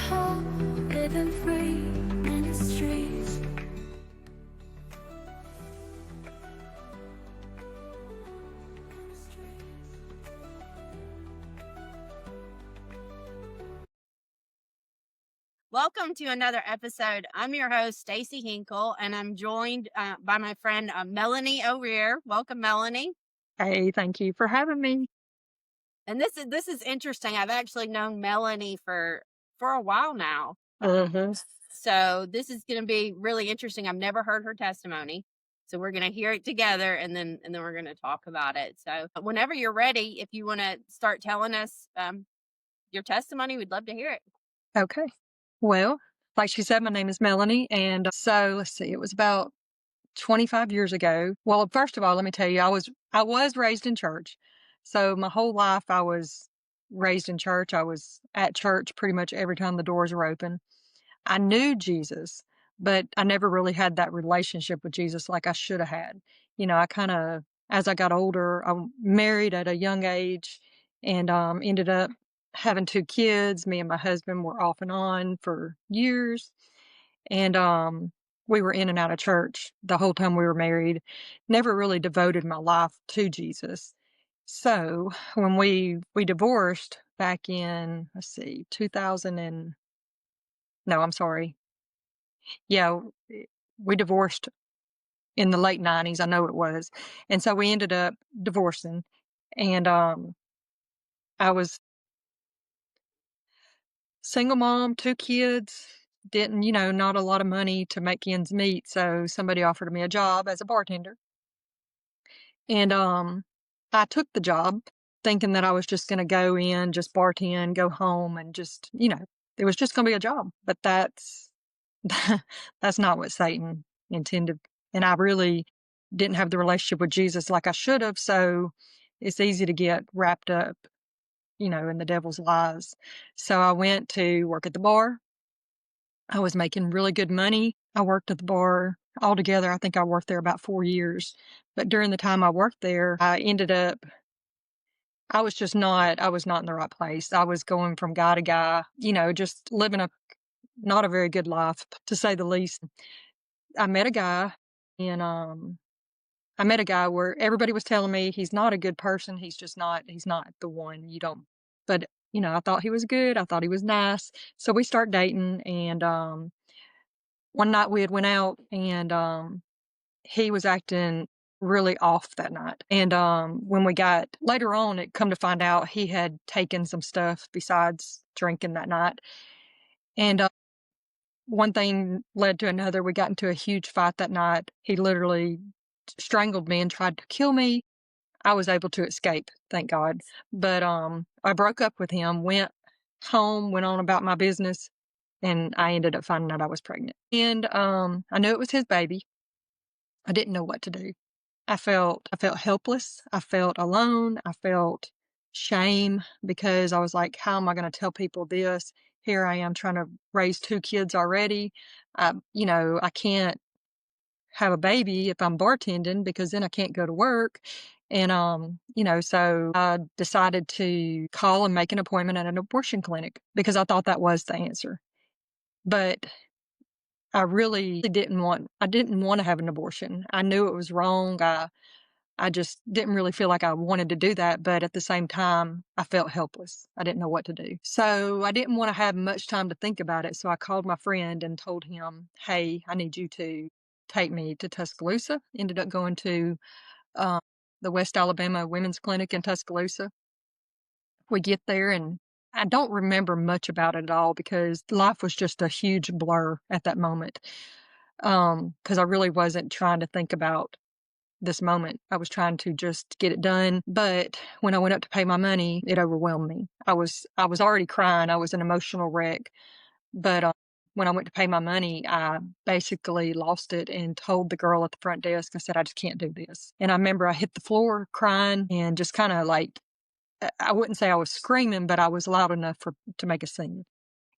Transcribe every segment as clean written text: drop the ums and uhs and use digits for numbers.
home, living free in the streets. Welcome to another episode. I'm your host, Stacy Hinkle, and I'm joined by my friend Melanie O'Rear. Welcome, Melanie. Hey, thank you for having me. And this is interesting. I've actually known Melanie for a while now. So this is going to be really interesting. I've never heard her testimony, so we're going to hear it together, and then we're going to talk about it. So whenever you're ready, if you want to start telling us your testimony, we'd love to hear it. Okay. Well, like she said, my name is Melanie. And so let's see, it was about 25 years ago. Well, first of all, let me tell you, I was raised in church. So my whole life I was raised in church. I was at church pretty much every time the doors were open. I knew Jesus, but I never really had that relationship with Jesus like I should have had. I kind of, as I got older, I married at a young age and ended up having two kids. Me and my husband were off and on for years. And we were in and out of church the whole time we were married. Never really devoted my life to Jesus. So when we divorced back in, let's see, 2000 and no, I'm sorry. Yeah, we divorced in the late 90s, I know it was. And so we ended up divorcing. And I was single mom, two kids, didn't, not a lot of money to make ends meet. So somebody offered me a job as a bartender. And I took the job thinking that I was just going to go in, just bartend, go home, and just, it was just going to be a job. But that's not what Satan intended. And I really didn't have the relationship with Jesus like I should have. So it's easy to get wrapped up, in the devil's lies. So I went to work at the bar. I was making really good money. I worked at the bar altogether. I think I worked there about 4 years. But during the time I worked there, I was not in the right place. I was going from guy to guy, just living not a very good life, to say the least. I met a guy and I met a guy where everybody was telling me he's not a good person. He's not the one. But I thought he was good. I thought he was nice. So we start dating and one night we had went out and he was acting really off that night. And when we got later on, it come to find out he had taken some stuff besides drinking that night. And one thing led to another. We got into a huge fight that night. He literally strangled me and tried to kill me. I was able to escape, thank God. But I broke up with him, went home, went on about my business, and I ended up finding out I was pregnant. And I knew it was his baby. I didn't know what to do. I felt helpless. I felt alone. I felt shame because I was like, how am I going to tell people this? Here I am trying to raise two kids already. I can't have a baby if I'm bartending because then I can't go to work. And, so I decided to call and make an appointment at an abortion clinic because I thought that was the answer. But I really I didn't want to have an abortion. I knew it was wrong. I just didn't really feel like I wanted to do that. But at the same time, I felt helpless. I didn't know what to do. So I didn't want to have much time to think about it. So I called my friend and told him, hey, I need you to take me to Tuscaloosa. Ended up going to um, the West Alabama Women's Clinic in Tuscaloosa. We get there and I don't remember much about it at all because life was just a huge blur at that moment. Because I really wasn't trying to think about this moment. I was trying to just get it done. But when I went up to pay my money, it overwhelmed me. I was already crying. I was an emotional wreck. But when I went to pay my money, I basically lost it and told the girl at the front desk, I said, I just can't do this. And I remember I hit the floor crying and just kind of like, I wouldn't say I was screaming, but I was loud enough to make a scene.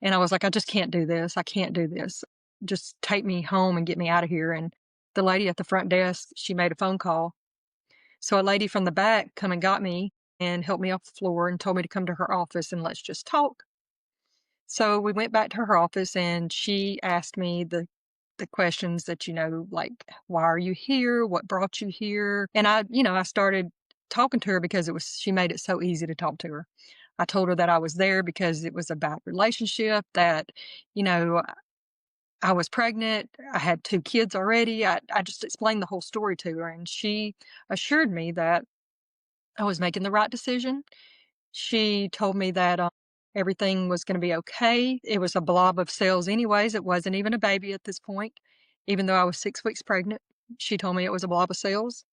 And I was like, I just can't do this. I can't do this. Just take me home and get me out of here. And the lady at the front desk, she made a phone call. So a lady from the back come and got me and helped me off the floor and told me to come to her office and let's just talk. So we went back to her office and she asked me the questions that, like, why are you here? What brought you here? And I started talking to her because she made it so easy to talk to her. I told her that I was there because it was a bad relationship, that, you know, I was pregnant. I had 2 kids already. I just explained the whole story to her, and she assured me that I was making the right decision. She told me that everything was going to be okay. It was a blob of cells, anyways. It wasn't even a baby at this point, even though I was 6 weeks pregnant. She told me it was a blob of cells.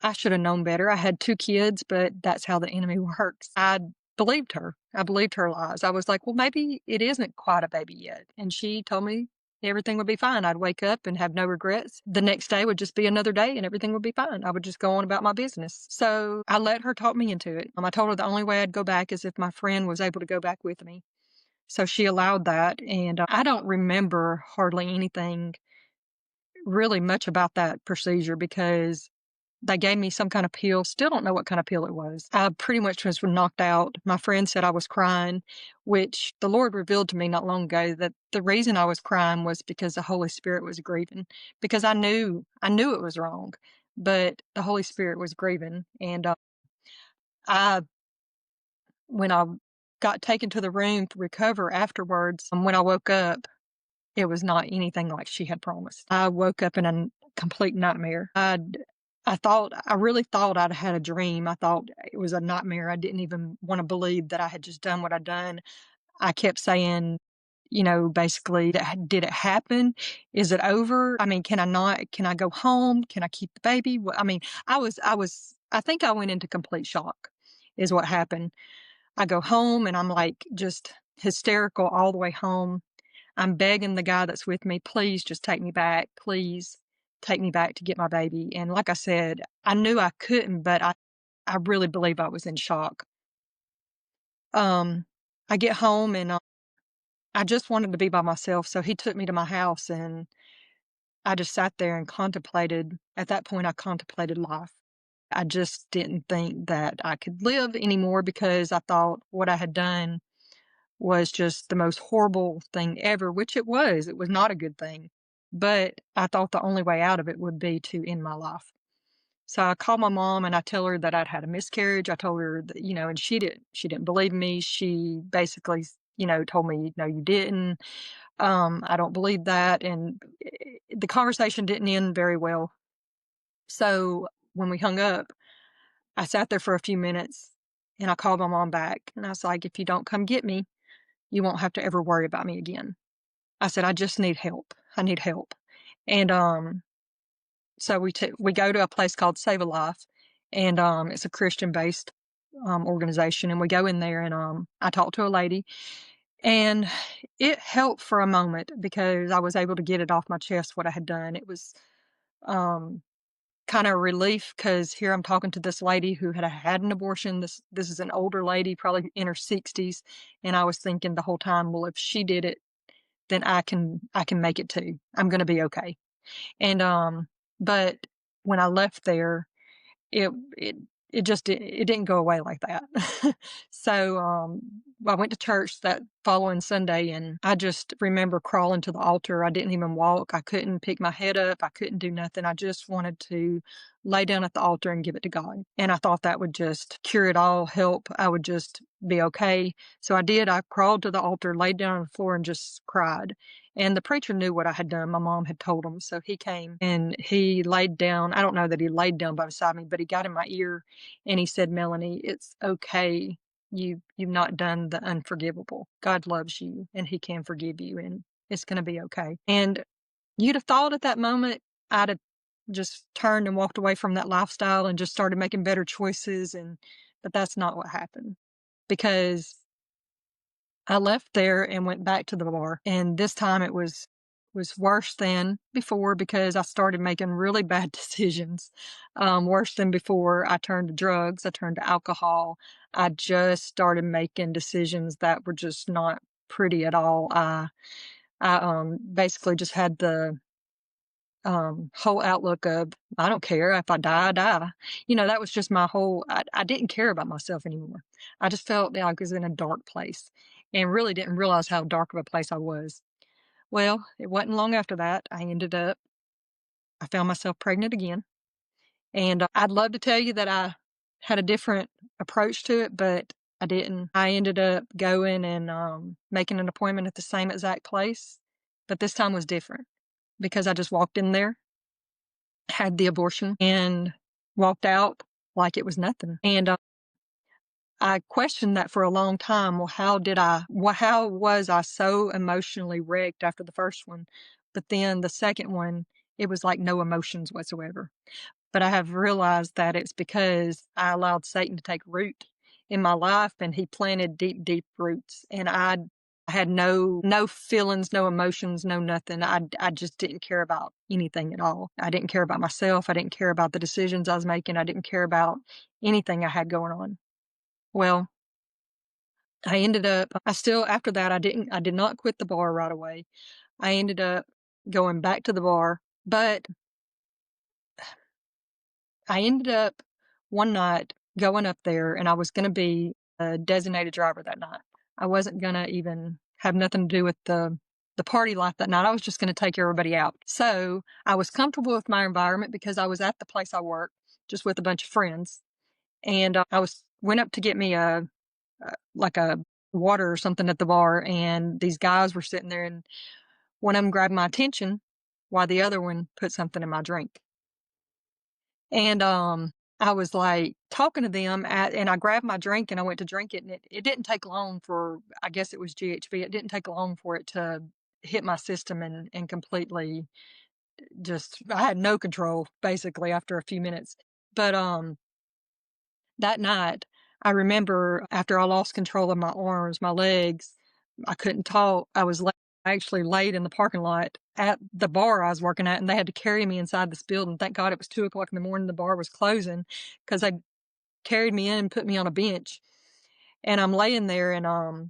I should have known better. I had 2 kids, but that's how the enemy works. I believed her. I believed her lies. I was like, well, maybe it isn't quite a baby yet. And she told me everything would be fine. I'd wake up and have no regrets. The next day would just be another day and everything would be fine. I would just go on about my business. So I let her talk me into it. I told her the only way I'd go back is if my friend was able to go back with me. So she allowed that. And I don't remember hardly anything really much about that procedure because they gave me some kind of pill. Still don't know what kind of pill it was. I pretty much was knocked out. My friend said I was crying, which the Lord revealed to me not long ago that the reason I was crying was because the Holy Spirit was grieving. Because I knew it was wrong, but the Holy Spirit was grieving. And I, when I got taken to the room to recover afterwards, when I woke up, it was not anything like she had promised. I woke up in a complete nightmare. I really thought I'd had a dream. I thought it was a nightmare. I didn't even want to believe that I had just done what I'd done. I kept saying, basically, did it happen? Is it over? I mean, can I go home? Can I keep the baby? I mean, I think I went into complete shock is what happened. I go home and I'm like just hysterical all the way home. I'm begging the guy that's with me, please just take me back. Please take me back to get my baby. And like I said, I knew I couldn't, but I really believe I was in shock. I get home and I just wanted to be by myself. So he took me to my house and I just sat there and contemplated. At that point, I contemplated life. I just didn't think that I could live anymore because I thought what I had done was just the most horrible thing ever, which it was. It was not a good thing. But I thought the only way out of it would be to end my life. So I called my mom and I tell her that I'd had a miscarriage. I told her that, and she didn't believe me. She basically, told me, no, you didn't. I don't believe that. And the conversation didn't end very well. So when we hung up, I sat there for a few minutes and I called my mom back and I was like, if you don't come get me, you won't have to ever worry about me again. I said, I just need help. I need help. And so we go to a place called Save a Life, and it's a Christian based organization. And we go in there, and I talked to a lady, and it helped for a moment because I was able to get it off my chest what I had done. It was kind of a relief because here I'm talking to this lady who had an abortion. This is an older lady, probably in her 60s, and I was thinking the whole time, well, if she did it, then I can make it too. I'm going to be okay. And but when I left there, it it it didn't go away like that. So I went to church that following Sunday, and I just remember crawling to the altar. I didn't even walk. I couldn't pick my head up. I couldn't do nothing. I just wanted to lay down at the altar and give it to God. And I thought that would just cure it all, help. I would just be okay. So I did. I crawled to the altar, laid down on the floor, and just cried. And the preacher knew what I had done. My mom had told him. So he came and he laid down. I don't know that he laid down by beside me, but he got in my ear and he said, Melanie, it's okay. You've not done the unforgivable. God loves you and he can forgive you and it's going to be okay. And you'd have thought at that moment I'd have just turned and walked away from that lifestyle and just started making better choices. But that's not what happened because I left there and went back to the bar. And this time it was worse than before because I started making really bad decisions. Worse than before. I turned to drugs. I turned to alcohol. I just started making decisions that were just not pretty at all. I basically just had the whole outlook of I don't care if I die, I die. That was just my whole. I didn't care about myself anymore. I just felt like I was in a dark place, and really didn't realize how dark of a place I was. Well, it wasn't long after that, I found myself pregnant again. And I'd love to tell you that I had a different approach to it, but I didn't. I ended up going and making an appointment at the same exact place, but this time was different because I just walked in there, had the abortion, and walked out like it was nothing. And I questioned that for a long time. Well, how was I so emotionally wrecked after the first one? But then the second one, it was like no emotions whatsoever. But I have realized that it's because I allowed Satan to take root in my life, and he planted deep, deep roots. And I had no feelings, no emotions, no nothing. I just didn't care about anything at all. I didn't care about myself. I didn't care about the decisions I was making. I didn't care about anything I had going on. Well, I still, after that, I did not quit the bar right away. I ended up going back to the bar, but I ended up one night going up there, and I was going to be a designated driver that night. I wasn't going to even have nothing to do with the party life that night. I was just going to take everybody out. So I was comfortable with my environment because I was at the place I work just with a bunch of friends. And went up to get me like a water or something at the bar, and these guys were sitting there, and one of them grabbed my attention while the other one put something in my drink. And I was like talking to them and I grabbed my drink and I went to drink it, and it didn't take long for, I guess it was GHB. It didn't take long for it to hit my system and completely just, I had no control basically after a few minutes. But that night, I remember after I lost control of my arms, my legs, I couldn't talk. I actually laid in the parking lot at the bar I was working at, and they had to carry me inside this building. Thank God it was 2 o'clock in the morning. The bar was closing because they carried me in and put me on a bench. And I'm laying there, and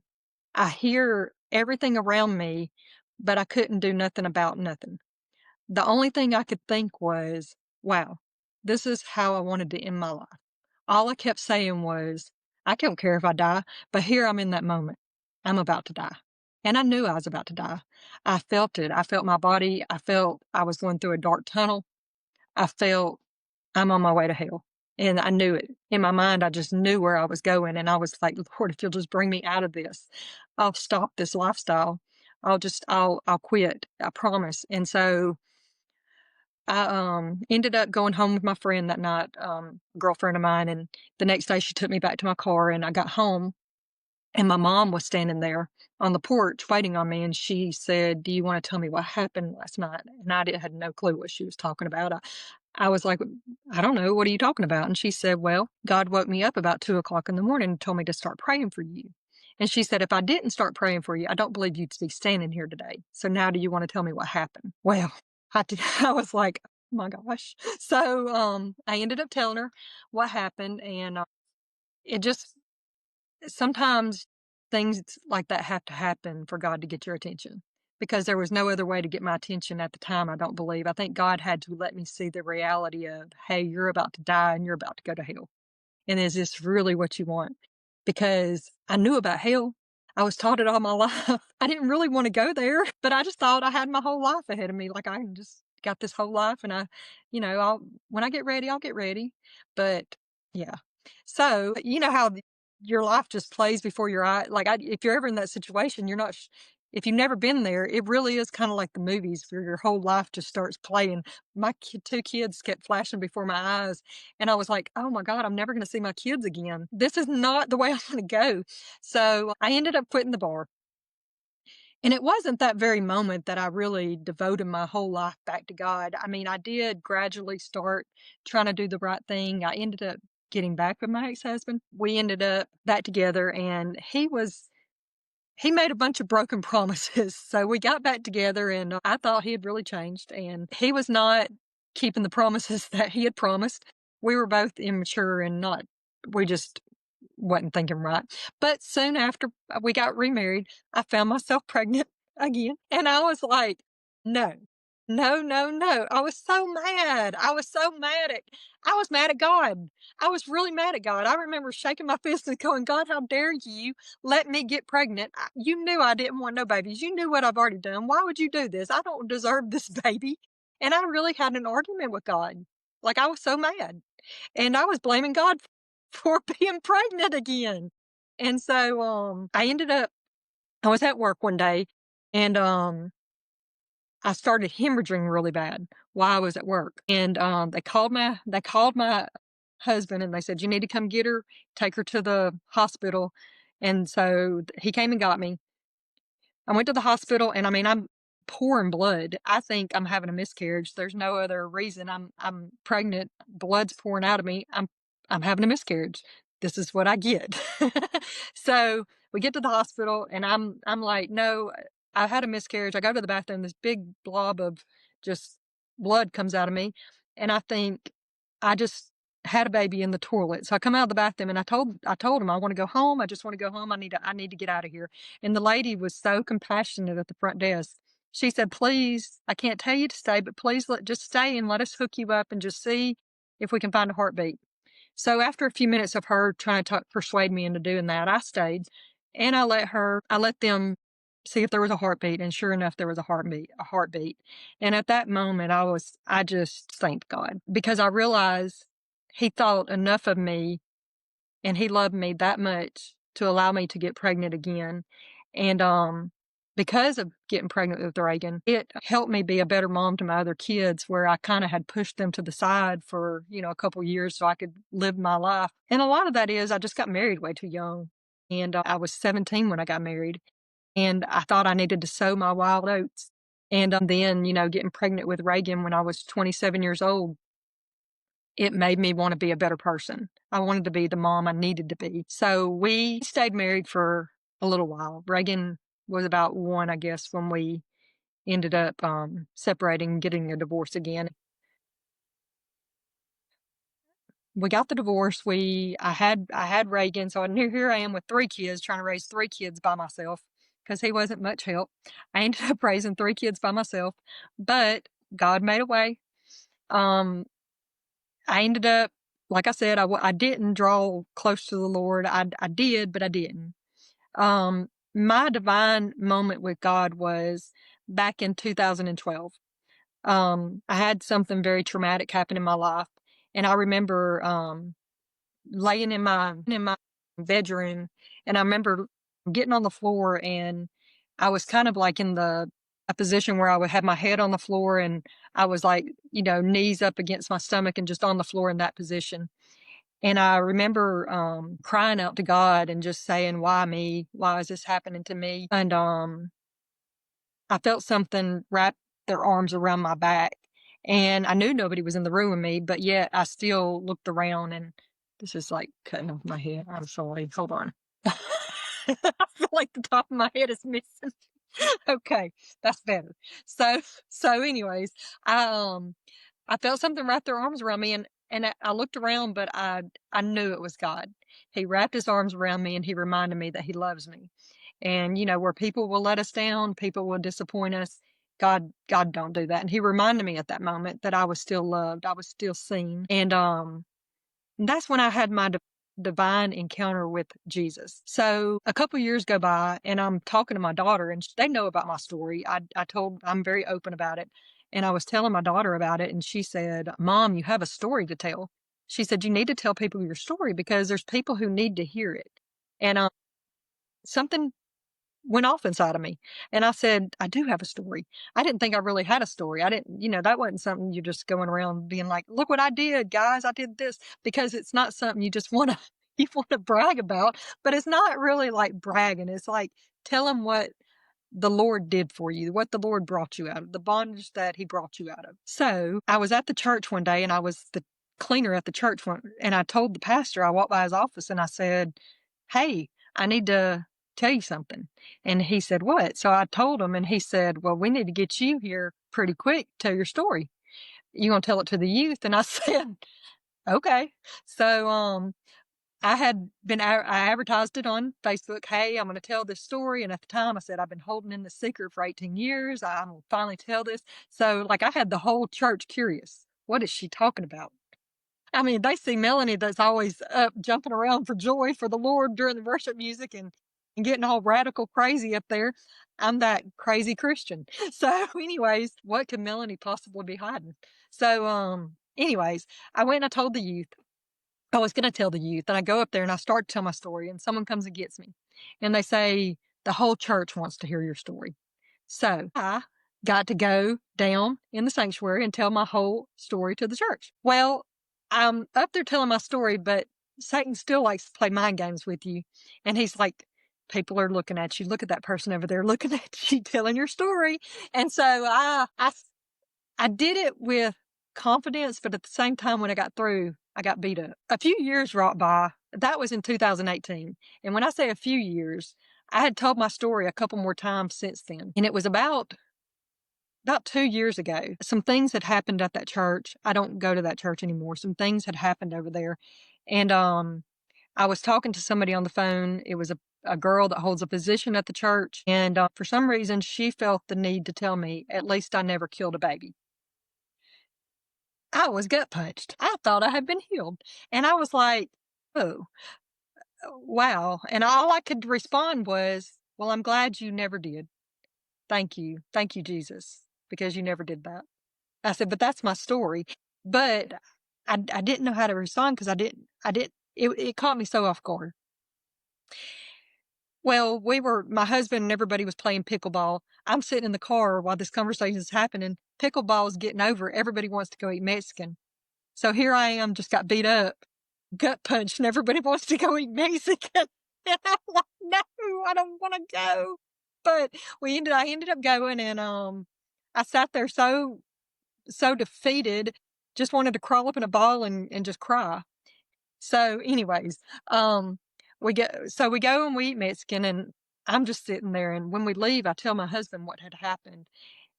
I hear everything around me, but I couldn't do nothing about nothing. The only thing I could think was, wow, this is how I wanted to end my life. All I kept saying was, I don't care if I die, but here I'm in that moment. I'm about to die. And I knew I was about to die. I felt it. I felt my body. I felt I was going through a dark tunnel. I felt I'm on my way to hell. And I knew it. In my mind, I just knew where I was going. And I was like, Lord, if you'll just bring me out of this, I'll stop this lifestyle. I'll quit. I promise. And so I ended up going home with my friend that night, girlfriend of mine, and the next day she took me back to my car, and I got home and my mom was standing there on the porch waiting on me, and she said, "Do you want to tell me what happened last night?" And had no clue what she was talking about. I was like, "I don't know. What are you talking about?" And she said, "Well, God woke me up about 2 o'clock in the morning and told me to start praying for you." And she said, "If I didn't start praying for you, I don't believe you'd be standing here today. So now do you want to tell me what happened?" Well, I was like, "Oh my gosh." So I ended up telling her what happened, and it just, sometimes things like that have to happen for God to get your attention, because there was no other way to get my attention at the time, I don't believe. I think God had to let me see the reality of, hey, you're about to die and you're about to go to hell. And is this really what you want? Because I knew about hell. I was taught it all my life. I didn't really want to go there, but I just thought I had my whole life ahead of me. Like I just got this whole life, and when I get ready, I'll get ready. But yeah. So, you know how your life just plays before your eye. Like if you're ever in that situation, you're not, if you've never been there, it really is kind of like the movies where your whole life just starts playing. My two kids kept flashing before my eyes, and I was like, oh my God, I'm never going to see my kids again. This is not the way I want to go. So I ended up quitting the bar. And it wasn't that very moment that I really devoted my whole life back to God. I mean, I did gradually start trying to do the right thing. I ended up getting back with my ex-husband. We ended up back together, and he made a bunch of broken promises. So we got back together, and I thought he had really changed, and he was not keeping the promises that he had promised. We were both immature and we just wasn't thinking right. But soon after we got remarried, I found myself pregnant again. And I was like, no, No, no, no. I was so mad. I was mad at God. I was really mad at God. I remember shaking my fist and going, God, how dare you let me get pregnant? You knew I didn't want no babies. You knew what I've already done. Why would you do this? I don't deserve this baby. And I really had an argument with God. Like, I was so mad. And I was blaming God for being pregnant again. And so I ended up, I was at work one day, and I started hemorrhaging really bad while I was at work. And they called my husband, and they said, you need to come get her, take her to the hospital. And so he came and got me. I went to the hospital, and I mean, I'm pouring blood. I think I'm having a miscarriage. There's no other reason. I'm pregnant. Blood's pouring out of me. I'm having a miscarriage. This is what I get. So we get to the hospital, and I'm like, no, I had a miscarriage. I go to the bathroom. This big blob of just blood comes out of me, and I think I just had a baby in the toilet. So I come out of the bathroom, and I told him I want to go home. I just want to go home. I need to get out of here. And the lady was so compassionate at the front desk. She said, please, I can't tell you to stay, but please just stay and let us hook you up and just see if we can find a heartbeat. So after a few minutes of her trying to persuade me into doing that, I stayed, and I let them see if there was a heartbeat. And sure enough, there was a heartbeat. And at that moment, I just thanked God, because I realized he thought enough of me, and he loved me that much to allow me to get pregnant again. And because of getting pregnant with Reagan, it helped me be a better mom to my other kids, where I kind of had pushed them to the side for, a couple years so I could live my life. And a lot of that is I just got married way too young. And I was 17 when I got married. And I thought I needed to sow my wild oats. And then, getting pregnant with Reagan when I was 27 years old, it made me want to be a better person. I wanted to be the mom I needed to be. So we stayed married for a little while. Reagan was about one, I guess, when we ended up separating and getting a divorce again. We got the divorce. I had Reagan, so I knew here I am with 3 kids, trying to raise 3 kids by myself, because he wasn't much help. I ended up raising 3 kids by myself, but God made a way. I ended up, like I said, I didn't draw close to the Lord. I did, but I didn't. My divine moment with God was back in 2012. I had something very traumatic happen in my life, and I remember laying in my bedroom, and I remember getting on the floor, and I was kind of like in a position where I would have my head on the floor, and I was like, knees up against my stomach and just on the floor in that position. And I remember crying out to God and just saying, why me? Why is this happening to me? And I felt something wrap their arms around my back. And I knew nobody was in the room with me, but yet I still looked around, and this is like cutting off my head. I'm sorry. Hold on. I feel like the top of my head is missing. Okay, that's better. So anyways, I I felt something wrap their arms around me, and I looked around, but I knew it was God. He wrapped his arms around me, and he reminded me that he loves me. And where people will let us down, people will disappoint us. God don't do that. And he reminded me at that moment that I was still loved, I was still seen. And that's when I had my divine encounter with Jesus. So a couple years go by, and I'm talking to my daughter, and they know about my story. I'm very open about it. And I was telling my daughter about it, and she said, Mom, you have a story to tell. She said, you need to tell people your story, because there's people who need to hear it. And something went off inside of me. And I said, I do have a story. I didn't think I really had a story. I didn't, that wasn't something you're just going around being like, look what I did, guys. I did this, because it's not something you just want to, you want to brag about, but it's not really like bragging. It's like, tell them what the Lord did for you, what the Lord brought you out of, the bondage that he brought you out of. So I was at the church one day, and I was the cleaner at the church one, and I told the pastor, I walked by his office, and I said, hey, I need to tell you something. And he said, what? So I told him, and he said, well, we need to get you here pretty quick. Tell your story. You gonna tell it to the youth? And I said, okay. So, I advertised it on Facebook. Hey, I'm going to tell this story. And at the time I said, I've been holding in the secret for 18 years. I'm going to finally tell this. So like I had the whole church curious. What is she talking about? I mean, they see Melanie that's always up jumping around for joy for the Lord during the worship music and getting all radical crazy up there. I'm that crazy Christian. So anyways, what could Melanie possibly be hiding? So anyways, I went and I told the youth. I was going to tell the youth, and I go up there and I start to tell my story, and someone comes and gets me, and they say, the whole church wants to hear your story. So I got to go down in the sanctuary and tell my whole story to the church. Well, I'm up there telling my story, but Satan still likes to play mind games with you. And he's like, people are looking at you. Look at that person over there looking at you, telling your story. And so I did it with confidence, but at the same time, when I got through, I got beat up. A few years rocked by. That was in 2018. And when I say a few years, I had told my story a couple more times since then. And it was about 2 years ago. Some things had happened at that church. I don't go to that church anymore. Some things had happened over there. And I was talking to somebody on the phone. It was a girl that holds a position at the church. And for some reason, she felt the need to tell me, at least I never killed a baby. I was gut punched. I thought I had been healed. And I was like, oh, wow. And all I could respond was, well, I'm glad you never did. Thank you. Thank you, Jesus, because you never did that. I said, but that's my story. But I didn't know how to respond because it caught me so off guard. Well, my husband and everybody was playing pickleball. I'm sitting in the car while this conversation is happening. Pickleball's getting over. Everybody wants to go eat Mexican. So here I am, just got beat up, gut punched, and everybody wants to go eat Mexican. And I'm like, no, I don't want to go. But I ended up going, and I sat there so defeated, just wanted to crawl up in a ball and just cry. So, anyways, we go and we eat Mexican, and I'm just sitting there. And when we leave, I tell my husband what had happened.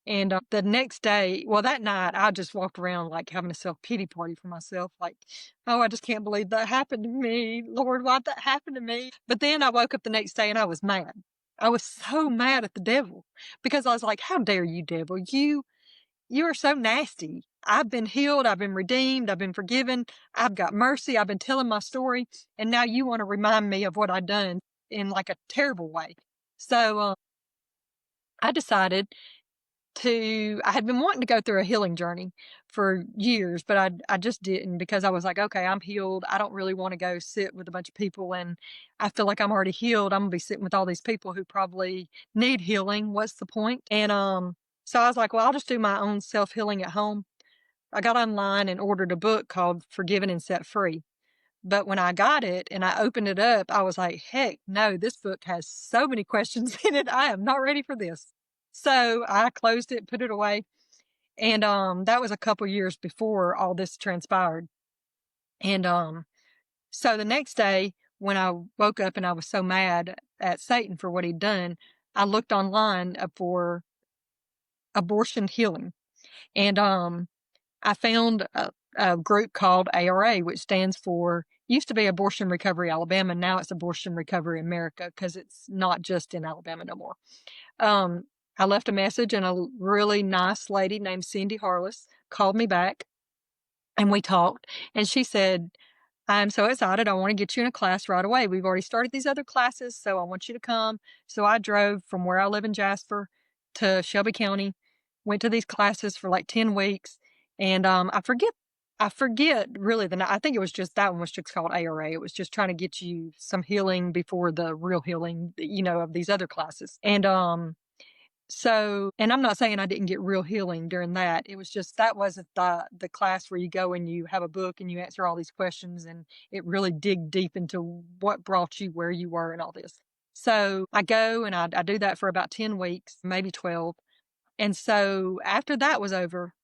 And the next day, well, that night, I just walked around like having a self-pity party for myself. Like, oh, I just can't believe that happened to me. Lord, why'd that happen to me? But then I woke up the next day and I was mad. I was so mad at the devil because I was like, how dare you, devil? You are so nasty. I've been healed. I've been redeemed. I've been forgiven. I've got mercy. I've been telling my story. And now you want to remind me of what I've done in like a terrible way. So I decided I had been wanting to go through a healing journey for years, but I just didn't because I was like, okay, I'm healed. I don't really want to go sit with a bunch of people, and I feel like I'm already healed. I'm gonna be sitting with all these people who probably need healing. What's the point? And so I was like, well, I'll just do my own self-healing at home. I got online and ordered a book called Forgiven and Set Free. But when I got it and I opened it up, I was like, heck no, this book has so many questions in it. I am not ready for this. So I closed it, put it away. And that was a couple years before all this transpired. And so the next day, when I woke up and I was so mad at Satan for what he'd done, I looked online for abortion healing. And I found a group called ARA, which stands for, used to be Abortion Recovery Alabama. Now it's Abortion Recovery America because it's not just in Alabama no more. I left a message, and a really nice lady named Cindy Harless called me back, and we talked. And she said, I'm so excited. I want to get you in a class right away. We've already started these other classes, so I want you to come. So I drove from where I live in Jasper to Shelby County, went to these classes for like 10 weeks. And I forget really I think it was just, that one was just called ARA. It was just trying to get you some healing before the real healing, of these other classes. And and I'm not saying I didn't get real healing during that. It was just, that wasn't the class where you go and you have a book and you answer all these questions and it really dig deep into what brought you where you were and all this. So I go and I do that for about 10 weeks, maybe 12. And so after that was over,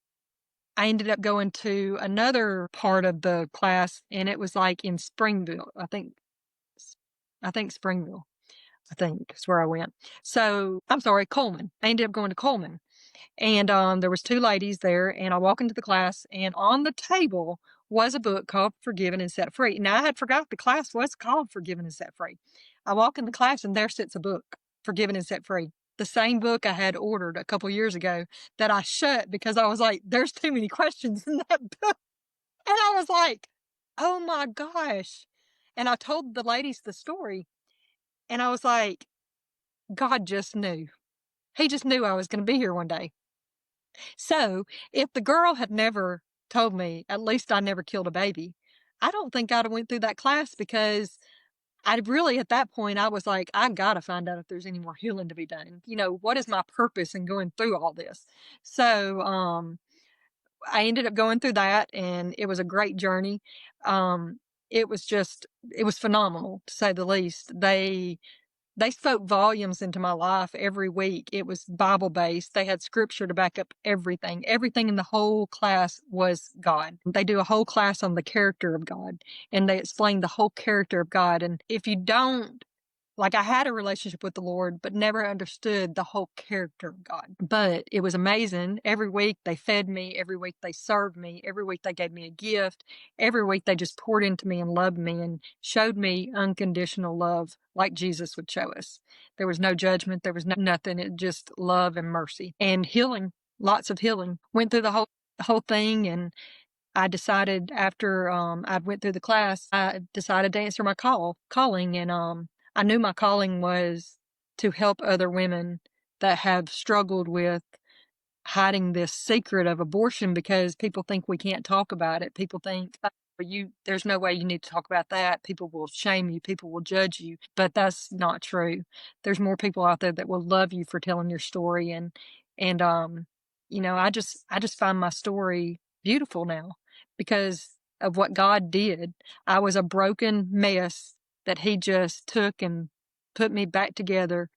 I ended up going to another part of the class, and it was like in Springville. I think Springville. I think is where I went. So I'm sorry, Coleman. I ended up going to Coleman. And there was two ladies there, and I walk into the class, and on the table was a book called Forgiven and Set Free. Now, I had forgot the class was called Forgiven and Set Free. I walk in the class and there sits a book, Forgiven and Set Free. The same book I had ordered a couple years ago that I shut because I was like, there's too many questions in that book. And I was like, oh my gosh. And I told the ladies the story and I was like, God just knew. He just knew I was going to be here one day. So if the girl had never told me, at least I never killed a baby, I don't think I'd have went through that class because I really, at that point, I was like, I got to find out if there's any more healing to be done. You know, what is my purpose in going through all this? So, I ended up going through that and it was a great journey. Um, it was just, it was phenomenal to say the least. They spoke volumes into my life every week. It was Bible based. They had scripture to back up everything. Everything in the whole class was God. They do a whole class on the character of God and they explain the whole character of God. And if you don't, like I had a relationship with the Lord, but never understood the whole character of God. But it was amazing. Every week they fed me. Every week they served me. Every week they gave me a gift. Every week they just poured into me and loved me and showed me unconditional love like Jesus would show us. There was no judgment. There was nothing. It just love and mercy and healing, lots of healing. Went through the whole thing and I decided after I went through the class, I decided to answer my calling, and I knew my calling was to help other women that have struggled with hiding this secret of abortion because people think we can't talk about it. People think there's no way you need to talk about that. People will shame you. People will judge you. But that's not true. There's more people out there that will love you for telling your story. And you know, I just find my story beautiful now because of what God did. I was a broken mess that he just took and put me back together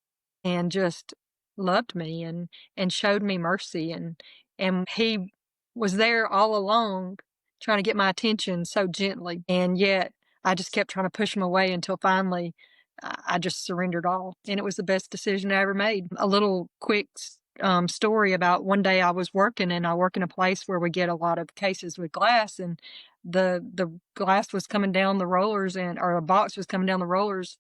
and just loved me and showed me mercy and he was there all along trying to get my attention so gently, and yet I just kept trying to push him away until finally I just surrendered all, and it was the best decision I ever made. A little quick story about one day I was working, and I work in a place where we get a lot of cases with glass, and the glass was coming down the rollers, and or a box was coming down the rollers,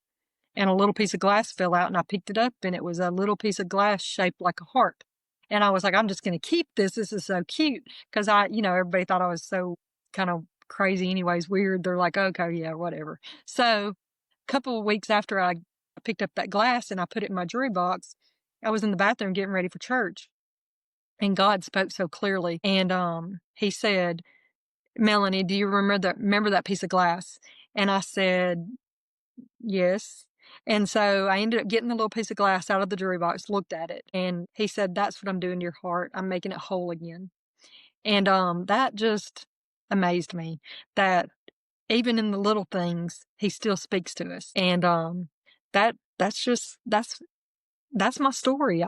and a little piece of glass fell out and I picked it up and it was a little piece of glass shaped like a heart. And I was like, I'm just going to keep this. This is so cute. Cause everybody thought I was so kind of crazy anyways, weird. They're like, okay, yeah, whatever. So a couple of weeks after I picked up that glass and I put it in my jewelry box, I was in the bathroom getting ready for church and God spoke so clearly. And, he said, Melanie, do you remember that piece of glass? And I said, yes. And so I ended up getting the little piece of glass out of the jewelry box, looked at it, and he said, that's what I'm doing to your heart. I'm making it whole again. And that just amazed me that even in the little things, he still speaks to us. And that's my story.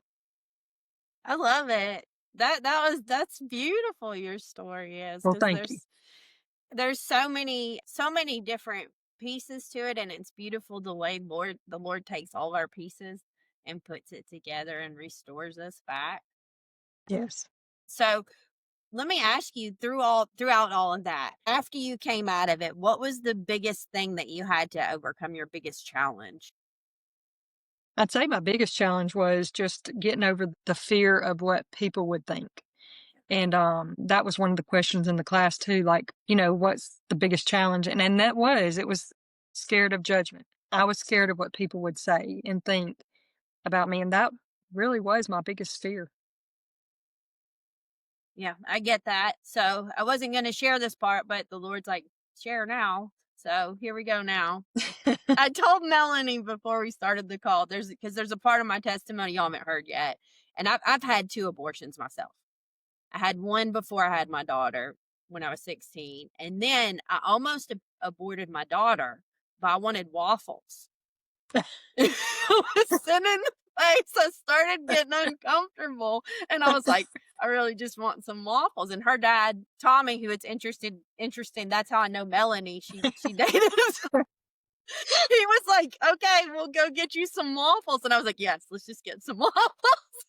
I love it. That's beautiful. Your story is Well, because thank you. there's so many different pieces to it, and it's beautiful the way the Lord takes all of our pieces and puts it together and restores us back. Yes. So let me ask you throughout all of that, after you came out of it, what was the biggest thing that you had to overcome, your biggest challenge? I'd say my biggest challenge was just getting over the fear of what people would think. And that was one of the questions in the class too, like, what's the biggest challenge? And it was scared of judgment. I was scared of what people would say and think about me. And that really was my biggest fear. Yeah, I get that. So I wasn't going to share this part, but the Lord's like, share now. So here we go now. I told Melanie before we started the call, because there's a part of my testimony y'all haven't heard yet. And I've had 2 abortions myself. I had one before I had my daughter when I was 16. And then I almost aborted my daughter, but I wanted waffles. I was sitting in the place. I started getting uncomfortable. And I was like, I really just want some waffles. And her dad, Tommy, who it's interesting, that's how I know Melanie. She dated us. He was like, okay, we'll go get you some waffles. And I was like, yes, let's just get some waffles.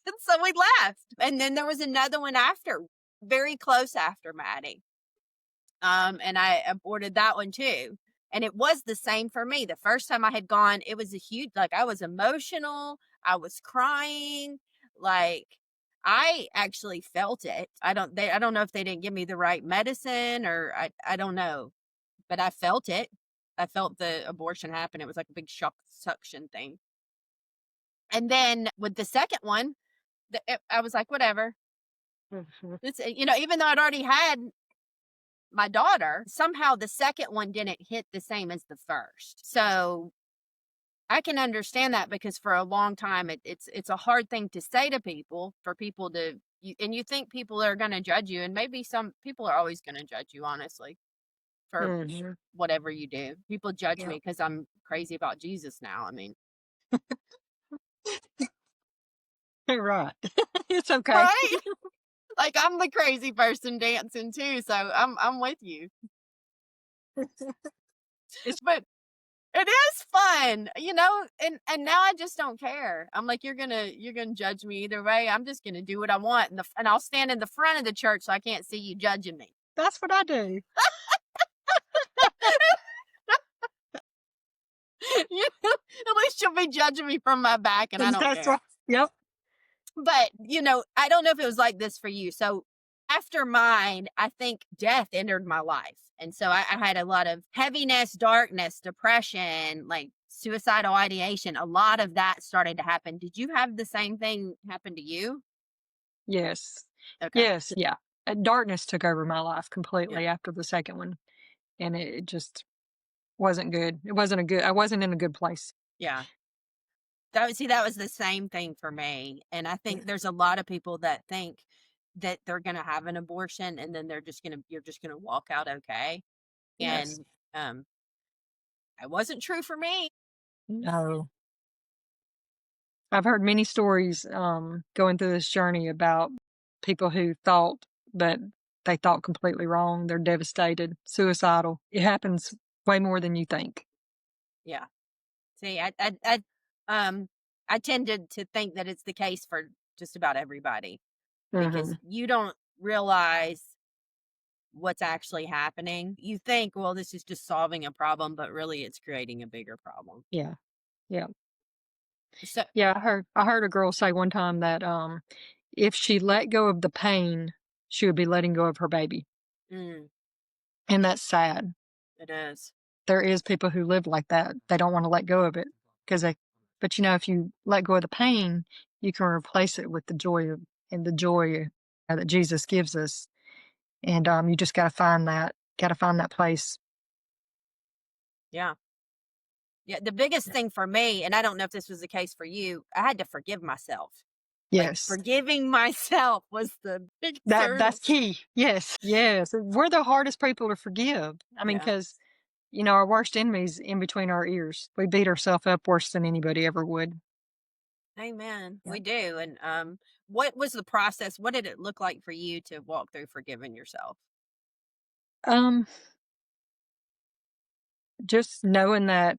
And so we left. And then there was another one after, very close after Maddie. And I aborted that one too. And it was the same for me. The first time I had gone, it was a huge, like, I was emotional, I was crying, like, I actually felt it. I don't know if they didn't give me the right medicine, or I don't know, but I felt it. I felt the abortion happen. It was like a big shock suction thing. And then with the second one, I was like, whatever. Mhm. It's, even though I'd already had my daughter, somehow the second one didn't hit the same as the first. So I can understand that, because for a long time it's a hard thing to say to people, for people to and you think people are going to judge you, and maybe some people are always going to judge you, honestly, for Mhm. whatever you do. People judge me Yep. because I'm crazy about Jesus now. I mean, Right. It's okay. right? Like, I'm the crazy person dancing too, so I'm with you. It's But it is fun, and now I just don't care. I'm like, you're gonna judge me either way. I'm just gonna do what I want, and I'll stand in the front of the church so I can't see you judging me. That's what I do. At least you'll be judging me from my back, and I don't That's care. right. Yep. But, I don't know if it was like this for you. So after mine, I think death entered my life. And so I had a lot of heaviness, darkness, depression, like suicidal ideation. A lot of that started to happen. Did you have the same thing happen to you? Yes. Okay. Yes, yeah. Darkness took over my life Yeah. completely after the second one, and it just wasn't good. It wasn't a good I wasn't in a good place. Yeah. That was the same thing for me. And I Yeah. think there's a lot of people that think that they're gonna have an abortion, and then you're just gonna walk out okay. Yes. And it wasn't true for me. No. I've heard many stories, going through this journey about people who thought that they thought completely wrong. They're devastated, suicidal. It happens way more than you think. Yeah. See, um, I tended to think that it's the case for just about everybody, because Mhm. you don't realize what's actually happening. You think, well, this is just solving a problem, but really it's creating a bigger problem. Yeah. Yeah. So, Yeah, I heard a girl say one time that, if she let go of the pain, she would be letting go of her baby, mm, and that's sad. it is. There is people who live like that. They don't wanna let go of it because if you let go of the pain, you can replace it with the joy, that Jesus gives us, and, you just gotta find that place. Yeah. Yeah. The biggest thing for me, and I don't know if this was the case for you, I had to forgive myself. Like, Yes. forgiving myself was the big That's hurdle. key. Yes, yes. We're the hardest people to forgive. I mean, Yeah. because our worst enemy's in between our ears. We beat ourselves up worse than anybody ever would. Amen. Yeah. We do. And what was the process? What did it look like for you to walk through forgiving yourself? Um, just knowing that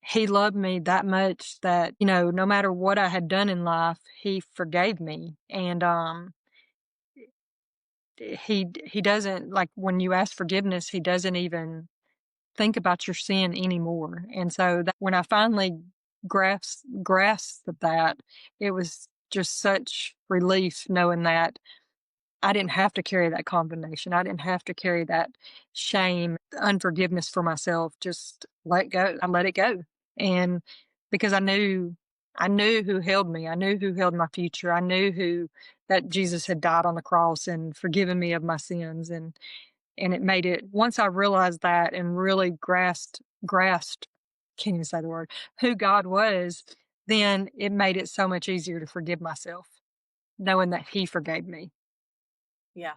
he loved me that much that, no matter what I had done in life, he forgave me. And he doesn't, like, when you ask forgiveness, he doesn't even think about your sin anymore. And so that when I finally grasped that, it was just such relief knowing that I didn't have to carry that condemnation. I didn't have to carry that shame, unforgiveness for myself. Just let go. I let it go. And because I knew who held me. I knew who held my future. I knew who that Jesus had died on the cross and forgiven me of my sins. And it made it, once I realized that and really grasped, can't even say the word, who God was, then it made it so much easier to forgive myself, knowing that he forgave me. Yeah,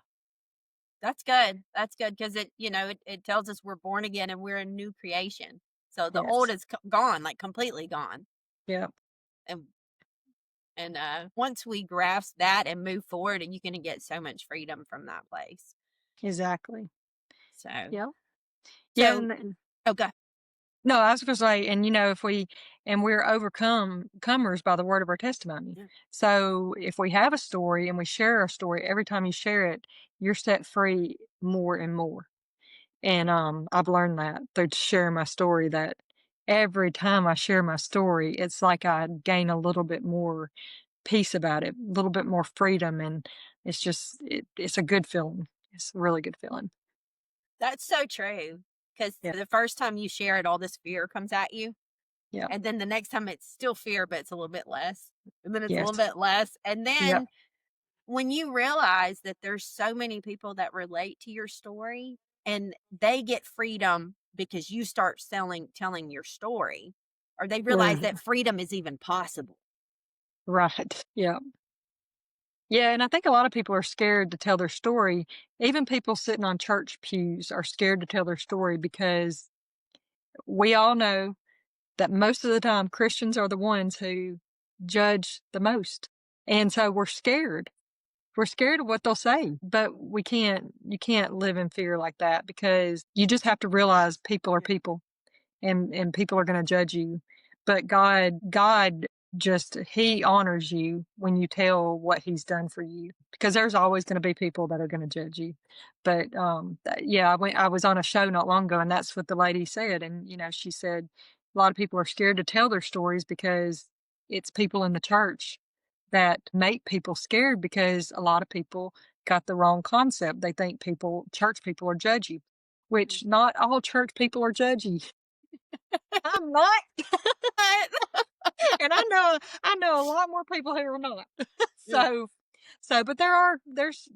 that's good. That's good, because it tells us we're born again and we're a new creation. So the old Yes. is gone, like completely gone. Yep. And once we grasp that and move forward, and you're going to get so much freedom from that place. Exactly. So, Yep. Yeah. so And okay. no, I was gonna say, and if we and we're comers by the word of our testimony. Yeah. So if we have a story and we share our story, every time you share it, you're set free more and more. And I've learned that through sharing my story, that every time I share my story, it's like I gain a little bit more peace about it, a little bit more freedom, and it's a good feeling. It's a really good feeling. That's so true. Because Yeah, the first time you share it, all this fear comes at you. yeah, And then the next time it's still fear, but it's a little bit less. And then it's a yes, little bit less. And yep, then when you realize that there's so many people that relate to your story and they get freedom because you start telling your story, or they realize mhm, that freedom is even possible. right, yeah. Yeah, and I think a lot of people are scared to tell their story. Even people sitting on church pews are scared to tell their story because we all know that most of the time Christians are the ones who judge the most. And so we're scared. We're scared of what they'll say, but you can't live in fear like that, because you just have to realize people are Yeah. people, and people are going to judge you. But God just, he honors you when you tell what he's done for you, because there's always going to be people that are going to judge you. But yeah, I was on a show not long ago, and that's what the lady said. And she said a lot of people are scared to tell their stories because it's people in the church that make people scared, because a lot of people got the wrong concept. They think church people are judgy, Mm. which not all church people are judgy. I'm not, and I know a lot more people who are not. Yeah. So, but there's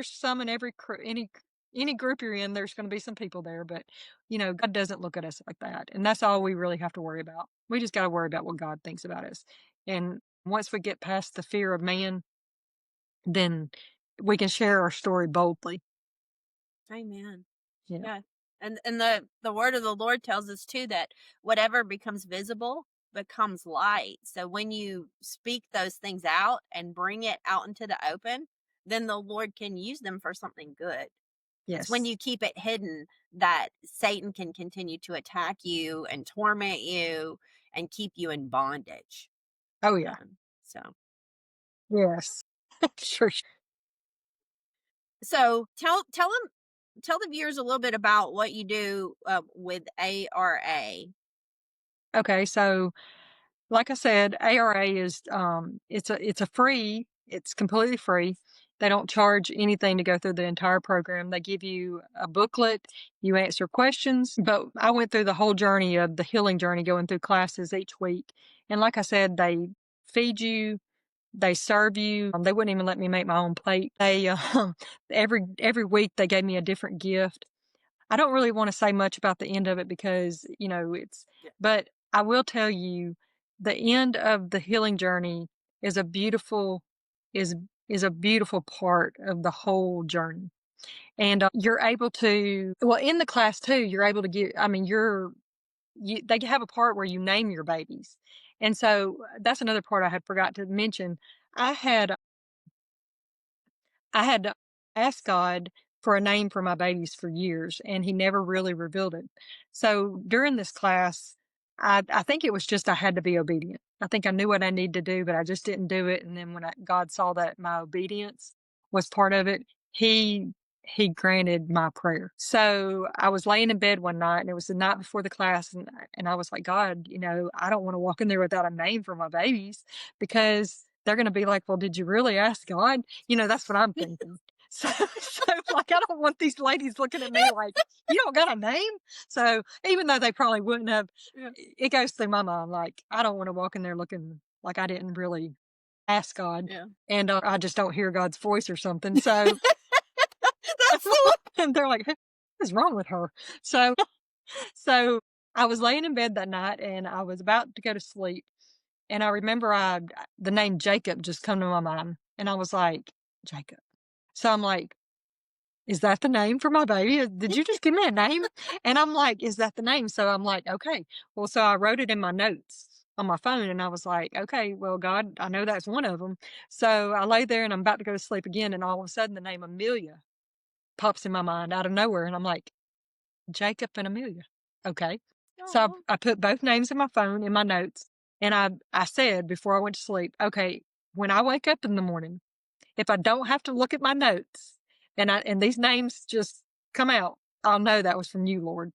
some in any group you're in. There's going to be some people there, but God doesn't look at us like that, and that's all we really have to worry about. We just got to worry about what God thinks about us, and once we get past the fear of man, then we can share our story boldly. Amen. Yeah. Yeah. And the word of the Lord tells us too that whatever becomes visible becomes light. So when you speak those things out and bring it out into the open, then the Lord can use them for something good. It's when Yes. you keep it hidden that Satan can continue to attack you and torment you and keep you in bondage. Oh yeah. So Yes. Sure. tell the viewers a little bit about what you do with ARA. Okay. So, like I said, ARA is it's completely free. They don't charge anything to go through the entire program. They give you a booklet, you answer questions, but I went through the whole journey of the healing journey, going through classes each week. And like I said, they feed you, they serve you. They wouldn't even let me make my own plate. They every week they gave me a different gift. I don't really want to say much about the end of it, because, Yeah. but I will tell you, the end of the healing journey is a beautiful, is, is a beautiful part of the whole journey. And you're able to, well, in the class too, you're able to get, I mean, they have a part where you name your babies. And so that's another part I had forgot to mention. I had I had asked God for a name for my babies for years, and he never really revealed it. So during this class, I think it was just I had to be obedient. I think I knew what I needed to do, but I just didn't do it. And then when God saw that my obedience was part of it, he he granted my prayer. So I was laying in bed one night, and it was the night before the class, and I was like, God, I don't want to walk in there without a name for my babies, because they're going to be like, well, did you really ask God? That's what I'm thinking. So like, I don't want these ladies looking at me like, you don't got a name. So even though they probably wouldn't have, Yeah. it goes through my mind like, I don't want to walk in there looking like I didn't really ask God, Yeah. and I just don't hear God's voice or something. So That's the and they're like, what is wrong with her? So so I was laying in bed that night, and I was about to go to sleep, and I remember the name Jacob just come to my mind, and I was like, Jacob. So I'm like, is that the name for my baby? Did you just give me a name? And I'm like, is that the name? So I'm like, okay. Well, so I wrote it in my notes on my phone, and I was like, okay, well, God, I know that's one of them. So I lay there, and I'm about to go to sleep again, and all of a sudden the name Amelia pops in my mind out of nowhere, and I'm like, Jacob and Amelia. Okay. So Oh, I put both names in my phone in my notes, And I said before I went to sleep, okay, when I wake up in the morning, if I don't have to look at my notes and these names just come out, I'll know that was from you, Lord.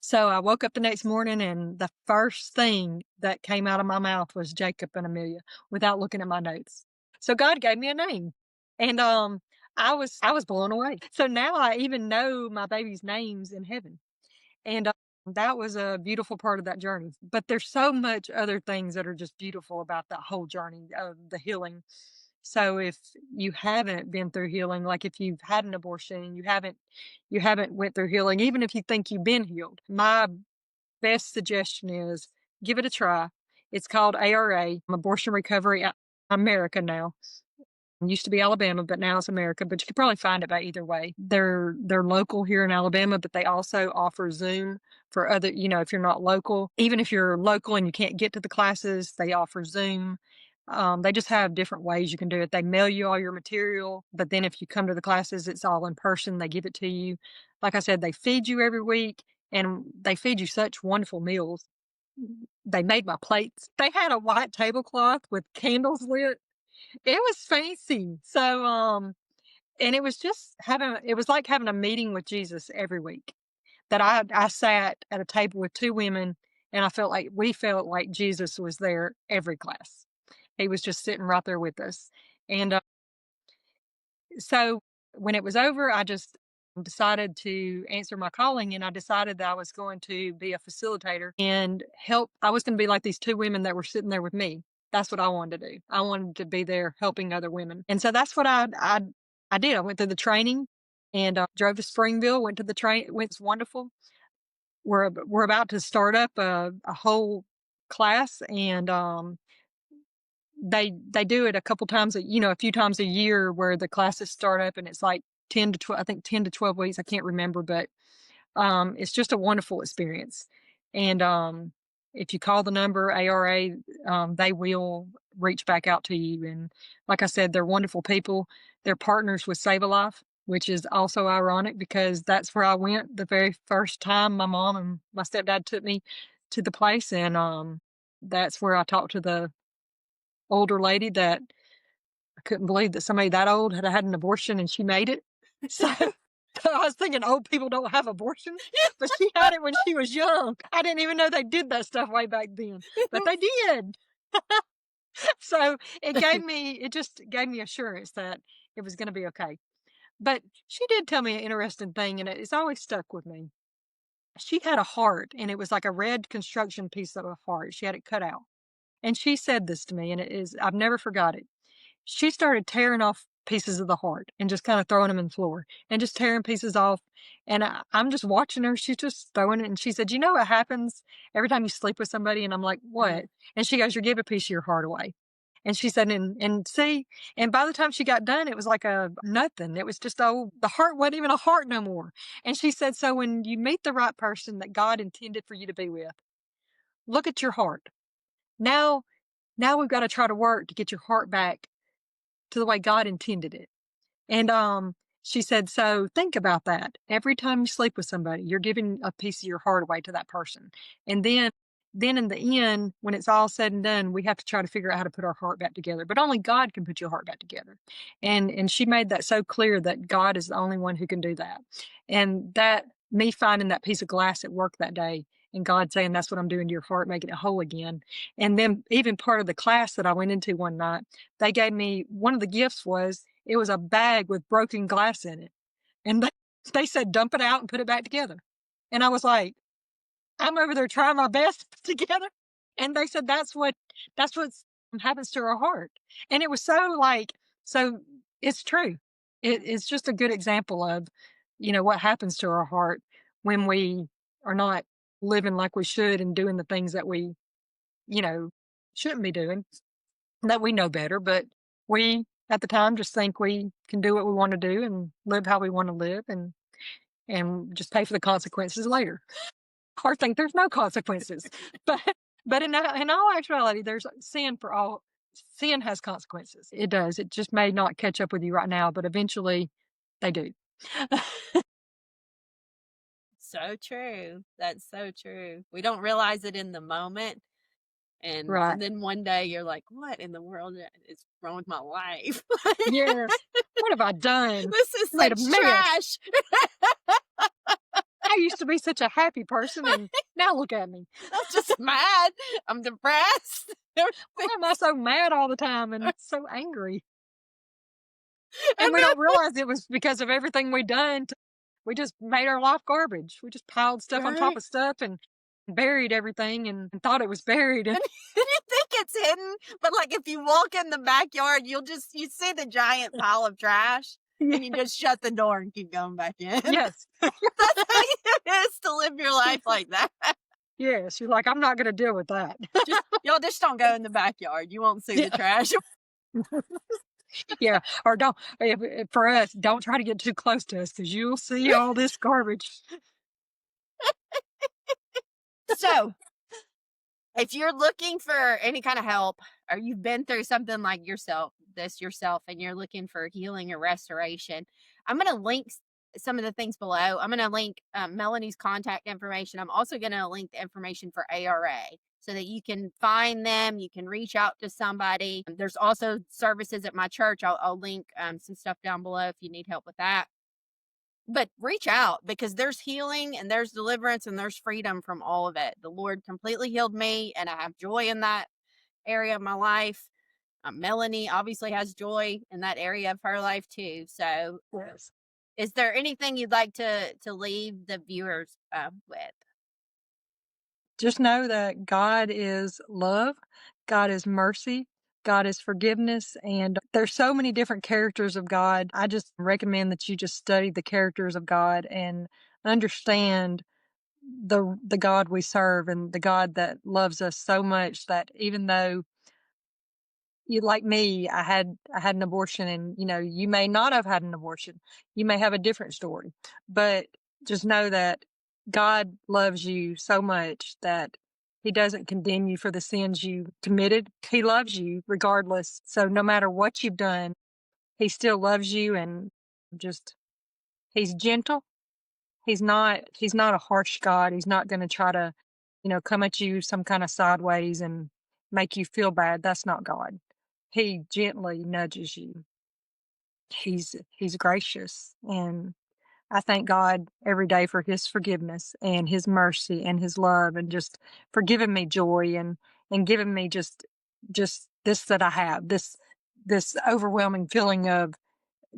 So I woke up the next morning and the first thing that came out of my mouth was Jacob and Amelia without looking at my notes. So God gave me a name. And I was blown away. So now I even know my baby's names in heaven. And that was a beautiful part of that journey. But there's so much other things that are just beautiful about that whole journey of the healing. So if you haven't been through healing, like if you've had an abortion, you haven't went through healing, even if you think you've been healed, my best suggestion is give it a try. It's called ARA, Abortion Recovery America now. It used to be Alabama, but now it's America. But you could probably find it by either way. They're local here in Alabama, but they also offer Zoom for other, if you're not local. Even if you're local and you can't get to the classes, they offer Zoom. They just have different ways you can do it. They mail you all your material, but then if you come to the classes, it's all in person. They give it to you. Like I said, they feed you every week and they feed you such wonderful meals. They made my plates. They had a white tablecloth with candles lit. It was fancy. So, and it was just it was like having a meeting with Jesus every week. That I sat at a table with two women and we felt like Jesus was there every class. He was just sitting right there with us. And so when it was over, I just decided to answer my calling and I decided that I was going to be a facilitator and help. I was going to be like these two women that were sitting there with me. That's what I wanted to do. I wanted to be there helping other women. And so that's what I did. I went through the training and drove to Springville, went to the train. It was wonderful. We're about to start up a whole class and they do it a couple times, a few times a year where the classes start up and it's like 10 to 12, I think 10 to 12 weeks. I can't remember, but it's just a wonderful experience. And if you call the number ARA, they will reach back out to you. And like I said, they're wonderful people. They're partners with Save a Life, which is also ironic because that's where I went the very first time my mom and my stepdad took me to the place. And that's where I talked to the older lady that I couldn't believe that somebody that old had had an abortion and she made it. So, so I was thinking old people don't have abortions, but she had it when she was young. I didn't even know they did that stuff way back then, but they did. So it just gave me assurance that it was going to be okay. But she did tell me an interesting thing, and it's always stuck with me. She had a heart, and it was like a red construction piece of a heart. She had it cut out. And she said this to me, and I've never forgot it. She started tearing off pieces of the heart and just kind of throwing them in the floor and just tearing pieces off. And I'm just watching her. She's just throwing it. And she said, "You know what happens every time you sleep with somebody?" And I'm like, "What?" And she goes, "You give a piece of your heart away." And she said, and see, and by the time she got done, it was like a nothing. It was just, oh, the heart wasn't even a heart no more. And she said, so when you meet the right person that God intended for you to be with, look at your heart. Now, now we've got to try to work to get your heart back to the way God intended it. And she said, so think about that. Every time you sleep with somebody, you're giving a piece of your heart away to that person. And then in the end, when it's all said and done, we have to try to figure out how to put our heart back together. But only God can put your heart back together. And she made that so clear that God is the only one who can do that. And that me finding that piece of glass at work that day and God saying, that's what I'm doing to your heart, making it whole again. And then even part of the class that I went into one night, they gave me, one of the gifts was, it was a bag with broken glass in it. And they said, dump it out and put it back together. And I was like, I'm over there trying my best to put together. And they said, that's what happens to our heart. And it was so it's true. It's just a good example of, what happens to our heart when we are not living like we should and doing the things that we, you know, shouldn't be doing, that we know better, but we at the time just think we can do what we want to do and live how we want to live and just pay for the consequences later. Or think there's no consequences. But in all actuality, there's sin has consequences. It does. It just may not catch up with you right now, but eventually they do. So true. That's so true. We don't realize it in the moment, And Right. then one day you're like, what in the world is wrong with my life? Yes. What have I done? This is Made a such mess. trash. I used to be such a happy person, and now look at me. I'm just mad. I'm depressed. Why am I so mad all the time and so angry? And And we then don't realize it was because of everything we done. We just made our life garbage. We just piled stuff on top right. of stuff and buried everything and thought it was buried. And you think it's hidden, but like if you walk in the backyard, you see the giant pile of trash Yeah. and you just shut the door and keep going back in. Yes. That's how it is to live your life like that. Yes. You're like, I'm not going to deal with that. Y'all just don't go in the backyard. You won't see the Yeah. trash. Yeah. Or don't, for us, don't try to get too close to us because you'll see all this garbage. So if you're looking for any kind of help or you've been through something like yourself, and you're looking for healing or restoration, I'm going to link some of the things below. I'm going to link Melanie's contact information. I'm also going to link the information for ARA so that you can find them. You can reach out to somebody. There's also services at my church. I'll link some stuff down below if you need help with that. But reach out because there's healing and there's deliverance and there's freedom from all of it. The Lord completely healed me and I have joy in that area of my life. Melanie obviously has joy in that area of her life too. So Yes. is there anything you'd like to leave the viewers with? Just know that God is love, God is mercy, God is forgiveness, and there's so many different characters of God. I just recommend that you just study the characters of God and understand the God we serve and the God that loves us so much that even though you like me, I had an abortion and you may not have had an abortion. You may have a different story. But just know that God loves you so much that he doesn't condemn you for the sins you committed. He loves you regardless. So no matter what you've done, he still loves you and just he's gentle. He's not a harsh God. He's not going to try to, come at you some kind of sideways and make you feel bad. That's not God. He gently nudges you. He's gracious, and I thank God every day for his forgiveness and his mercy and his love and just for giving me joy and giving me just this that I have, this overwhelming feeling of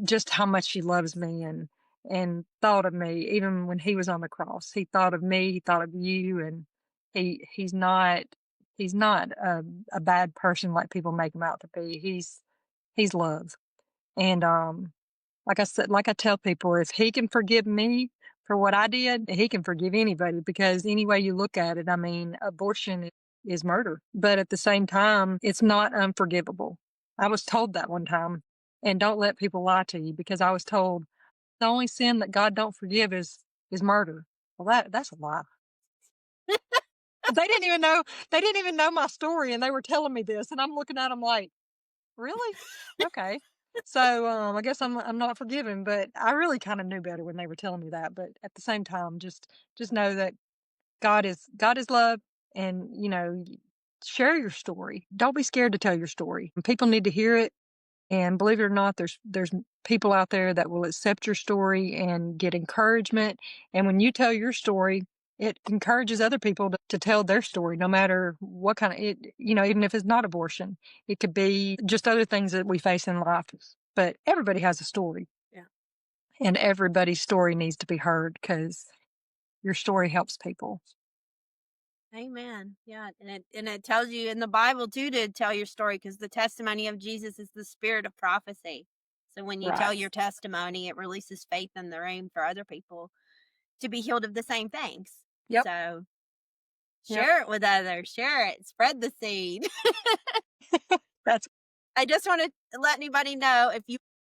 just how much he loves me and thought of me even when he was on the cross. He thought of me, he thought of you, and he's not a bad person like people make him out to be. He's love. And like I said, like I tell people, if he can forgive me for what I did, he can forgive anybody because any way you look at it, I mean, abortion is murder. But at the same time, it's not unforgivable. I was told that one time. And don't let people lie to you because I was told the only sin that God don't forgive is murder. Well, that's a lie. They didn't even know my story and they were telling me this and I'm looking at them like, really? Okay. So I guess I'm not forgiven, but I really kind of knew better when they were telling me that. But at the same time, just know that God is love, and share your story. Don't be scared to tell your story. People need to hear it, and believe it or not, there's people out there that will accept your story and get encouragement. And when you tell your story, it encourages other people to tell their story, no matter what kind of it, even if it's not abortion, it could be just other things that we face in life. But everybody has a story. Yeah. And everybody's story needs to be heard because your story helps people. Amen. Yeah, and it tells you in the Bible too to tell your story because the testimony of Jesus is the spirit of prophecy. So when you tell Right. your testimony, it releases faith in the room for other people to be healed of the same things. Yep. So Yep. share it with others. Share it. Spread the seed. That's I just want to let anybody know if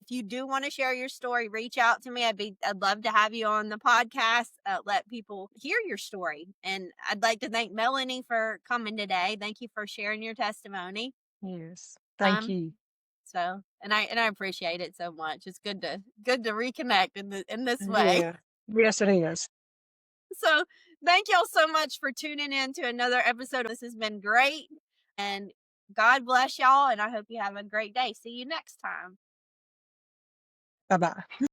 you do want to share your story, reach out to me. I'd love to have you on the podcast. Let people hear your story. And I'd like to thank Melanie for coming today. Thank you for sharing your testimony. yes. Thank Um, you. so and I appreciate it so much. It's good to reconnect in this way. Yeah. Yes, it is. So thank y'all so much for tuning in to another episode. This has been great. And God bless y'all, and I hope you have a great day. See you next time. Bye bye.